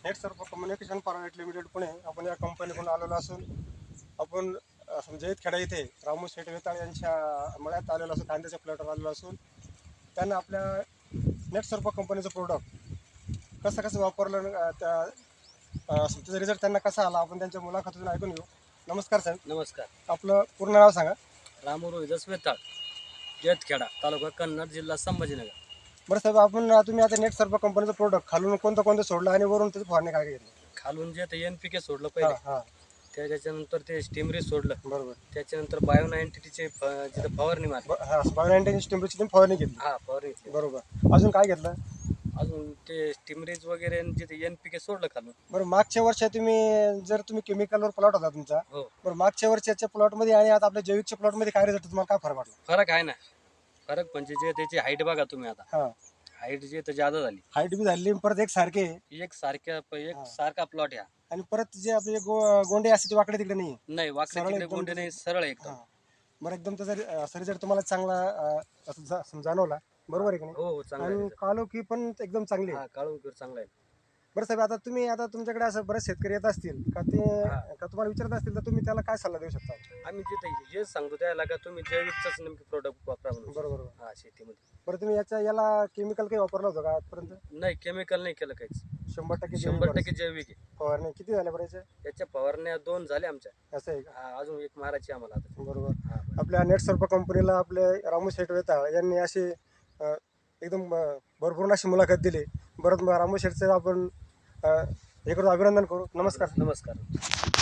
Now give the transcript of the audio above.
Net सर्व communication private limited Pune आपण या कंपनीकडून आलेलो असून आपण जैतखेडा येथे रामू शेठ वेताळ यांच्या मळ्यात आलेलो असून कांद्याच्या प्लॉटवर आलेलो असून त्यांना आपल्या नेट सर्व कंपनीचं प्रोडक्ट कसं वापरलं त्या त्याचा रिझल्ट त्यांना कसा आला आपण त्यांच्या मुलाखतीतून ऐकून घेऊ. नमस्कार साहेब. नमस्कार. आपलं पूर्ण नाव सांगा. रामू रोहिदास वेताळ, जैतखेडा, तालुका कन्नड, जिल्हा संभाजीनगर. बरं साहेब, तुम्ही आता नेट सर्व कंपनीचं प्रोडक्ट खालून कोणतं सोडलं आणि वरून त्याची फवारणी काय घेतली? खालून जे ते NPK सोडलं पहिले, त्याच्यानंतर ते स्टिमरी सोडलं, बरोबर. त्याच्यानंतर बायोनायन्टिटीचे जिथं फवारणी मारली, बायोनायन्टिटी स्टिमरीची फवारणी घेतली. फवारणी घेतली. बरोबर. अजून काय घेतलं? अजून ते स्टिमरीज वगैरे जिथे NPK सोडलं खालून. बरं, मागच्या वर्षी तुम्ही केमिकलवर प्लॉट होता तुमचा. हो. बरं, मागच्या वर्षाच्या प्लॉटमध्ये आणि आता आपल्या जैविकच्या प्लॉटमध्ये काय रिझल्ट तुम्हाला काय फरक वाटला? फरक आहे ना. फरक म्हणजे जे त्याची हाईट बघा तुम्ही आता. हाईट जे तर जादा झाली. हाईट बी झाली, परत एक सारखा प्लॉट आहे. आणि परत जे आपले गोंडे असते ते वाकडे तिकडे नाही वाकडे तिकडे गोंडे नाही, सरळ एकदम. बरं, एकदम त्याचा रिझल्ट तुम्हाला चांगला जाणवला, बरोबर आहे की नाही? हो, चांगला आणि आहे. काळोखी पण एकदम चांगली आहे. काळोखी चांगला आहे. बरं साहेब, आता तुमच्याकडे असं बरेच शेतकरी येत असतील का तुम्हाला विचारत असतील तर तुम्ही त्याला काय सल्ला देऊ शकता? आम्ही जे सांगतो त्याला का तुम्ही जैविकच नेमकी प्रोडक्ट वापरा म्हणून. बरोबर. शेतीमध्ये. बरं, तुम्ही याला केमिकल काही वापरलं होतं का आजपर्यंत? नाही, केमिकल नाही केलं काहीच. 100% जैविक आहे. फवारणी किती झाल्या बरं याच्या फवारण्या 2 झाल्या आमच्या. असं आहे का? अजून एक मारायची आम्हाला आता. बरोबर. आपल्या नेट सर्व कंपनीला आपले रामू शेठ वेताळ यांनी अशी एकदम भरपूर अशी मुलाखत दिली. बरं, रामू शेठचं आपण हे करू, अभिनंदन करू. नमस्कार. नमस्कार.